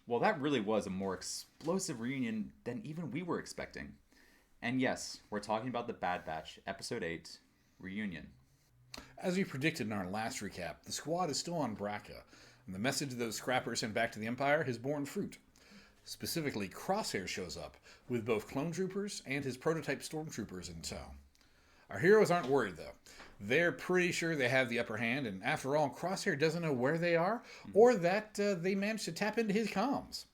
Well, that really was a more explosive reunion than even we were expecting. And yes, we're talking about the Bad Batch, Episode 8, Reunion. As we predicted in our last recap, the squad is still on Braca, and the message those scrappers sent back to the Empire has borne fruit. Specifically, Crosshair shows up, with both clone troopers and his prototype stormtroopers in tow. Our heroes aren't worried, though. They're pretty sure they have the upper hand, and after all, Crosshair doesn't know where they are, or that they managed to tap into his comms.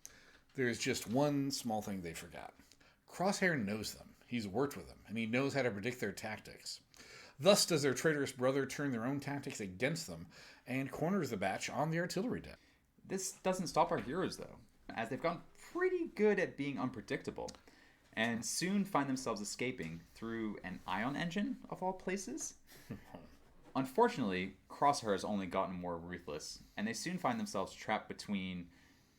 There's just one small thing they forgot. Crosshair knows them, he's worked with them, and he knows how to predict their tactics. Thus does their traitorous brother turn their own tactics against them, and corners the batch on the artillery deck. This doesn't stop our heroes, though, as they've gotten pretty good at being unpredictable, and soon find themselves escaping through an ion engine, of all places. Unfortunately, Crosshair has only gotten more ruthless, and they soon find themselves trapped between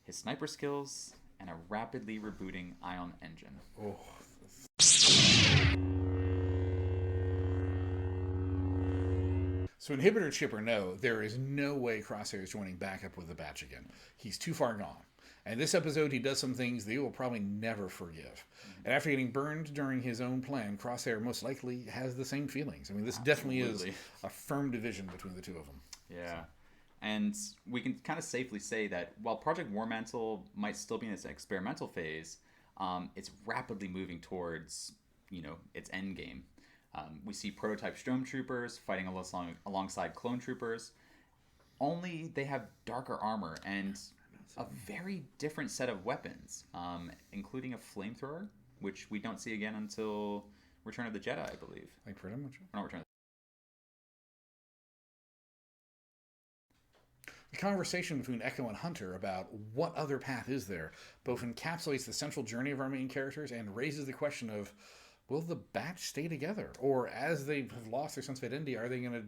his sniper skills and a rapidly rebooting ion engine. Oh. So inhibitor chip or no, there is no way Crosshair is joining back up with the batch again. He's too far gone. And this episode, he does some things they will probably never forgive. And after getting burned during his own plan, Crosshair most likely has the same feelings. I mean, this definitely is a firm division between the two of them. Yeah. And we can kind of safely say that while Project War Mantle might still be in its experimental phase, it's rapidly moving towards, its end game. We see prototype stormtroopers fighting alongside clone troopers. Only they have darker armor and a very different set of weapons, including a flamethrower, which we don't see again until Return of the Jedi, I believe. Like pretty much. Not Return of the conversation between Echo and Hunter about what other path is there both encapsulates the central journey of our main characters and raises the question of, will the batch stay together? Or as they have lost their sense of identity, are they going to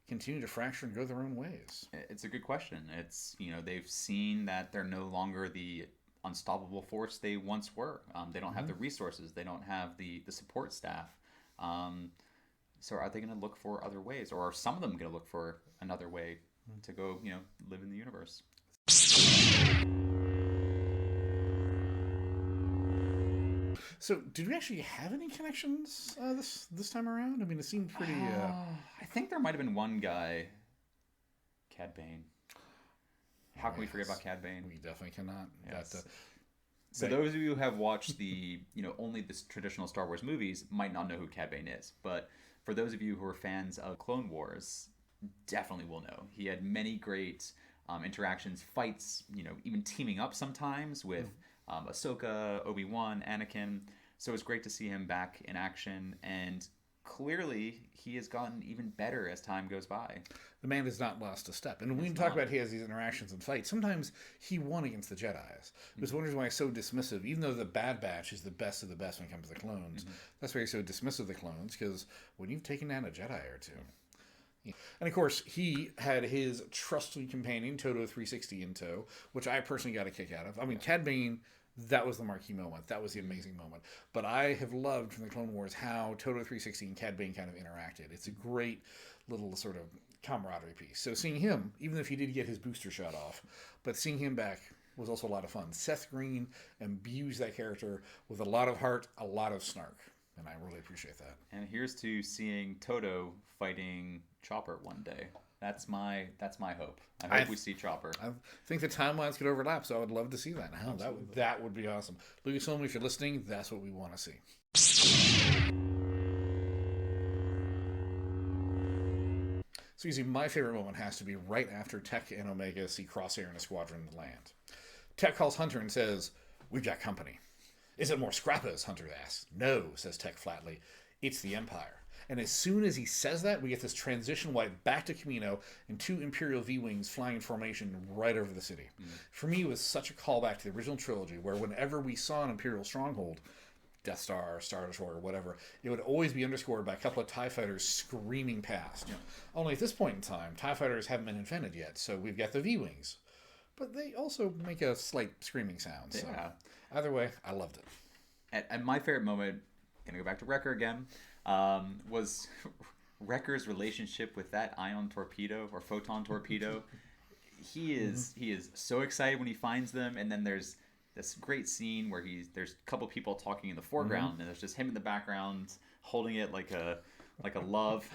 continue to fracture and go their own ways? It's a good question. It's, they've seen that they're no longer the unstoppable force they once were. They don't have the resources. They don't have the support staff. So are they going to look for other ways? Or are some of them going to look for another way to go, live in the universe? So, did we actually have any connections this time around? I mean, it seemed pretty... I think there might have been one guy, Cad Bane. How can we forget about Cad Bane? We definitely cannot. Yes. So those of you who have watched the, only the traditional Star Wars movies might not know who Cad Bane is. But for those of you who are fans of Clone Wars, definitely will know. He had many great interactions, fights, even teaming up sometimes with Ahsoka, Obi-Wan, Anakin. So it's great to see him back in action, and clearly he has gotten even better as time goes by. The man has not lost a step. And when we talk about he has these interactions and fights, sometimes he won against the Jedis. There's one reason why he's so dismissive, even though the Bad Batch is the best of the best when it comes to the clones. That's why he's so dismissive of the clones, because when you've taken down a Jedi or two... And of course, he had his trusty companion, Toto 360 in tow, which I personally got a kick out of. I mean, Cad Bane, that was the marquee moment. That was the amazing moment. But I have loved from the Clone Wars how Toto 360 and Cad Bane kind of interacted. It's a great little sort of camaraderie piece. So seeing him, even if he did get his booster shot off, but seeing him back was also a lot of fun. Seth Green imbues that character with a lot of heart, a lot of snark. And I really appreciate that. And here's to seeing Toto fighting Chopper one day. That's my hope. I hope we see Chopper. I think the timelines could overlap, so I would love to see that. That would be awesome. Lucasfilm, if you're listening, that's what we want to see. So you see, my favorite moment has to be right after Tech and Omega see Crosshair and a squadron land. Tech calls Hunter and says, "We've got company." "Is it more scrappers?" Hunter asks. "No," says Tech flatly. "It's the Empire." And as soon as he says that, we get this transition wipe back to Camino and two Imperial V-Wings flying in formation right over the city. For me, it was such a callback to the original trilogy, where whenever we saw an Imperial stronghold, Death Star, Star Destroyer, whatever, it would always be underscored by a couple of TIE fighters screaming past. Yeah. Only at this point in time, TIE fighters haven't been invented yet, so we've got the V-Wings. But they also make a slight screaming sound. So either way, I loved it. And my favorite moment, going to go back to Wrecker again, was Wrecker's relationship with that ion torpedo or photon torpedo, he is so excited when he finds them, and then there's this great scene where there's a couple people talking in the foreground, and there's just him in the background holding it like a love.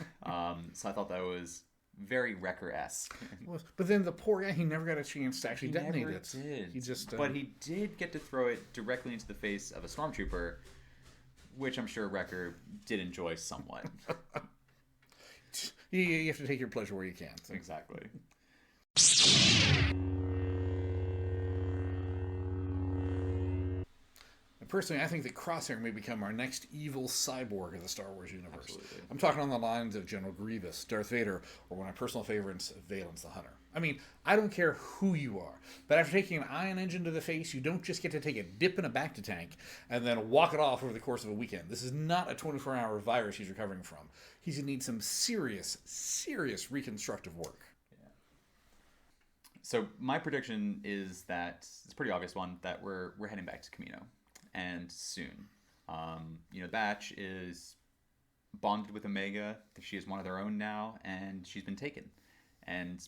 So I thought that was very Wrecker-esque. Well, but then the poor guy, he never got a chance to actually detonate it. Did. He just, but he did get to throw it directly into the face of a stormtrooper, which I'm sure Wrecker did enjoy somewhat. You have to take your pleasure where you can. So. Exactly. Personally, I think that Crosshair may become our next evil cyborg of the Star Wars universe. Absolutely. I'm talking on the lines of General Grievous, Darth Vader, or one of my personal favorites, Valens the Hunter. I mean, I don't care who you are, but after taking an ion engine to the face, you don't just get to take a dip in a bacta tank and then walk it off over the course of a weekend. This is not a 24-hour virus he's recovering from. He's going to need some serious, serious reconstructive work. Yeah. So my prediction is that, it's a pretty obvious one, that we're heading back to Kamino. And soon. Batch is bonded with Omega. She is one of their own now, and she's been taken. And,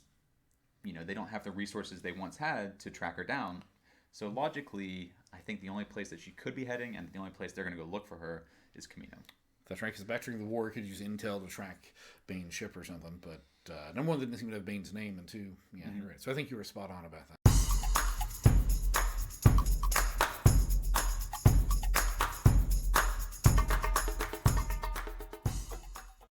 they don't have the resources they once had to track her down. So logically, I think the only place that she could be heading, and the only place they're going to go look for her, is Kamino. That's right, because back during the war, you could use intel to track Bane's ship or something, but number one, didn't seem to have Bane's name, and two, you're right. So I think you were spot on about that.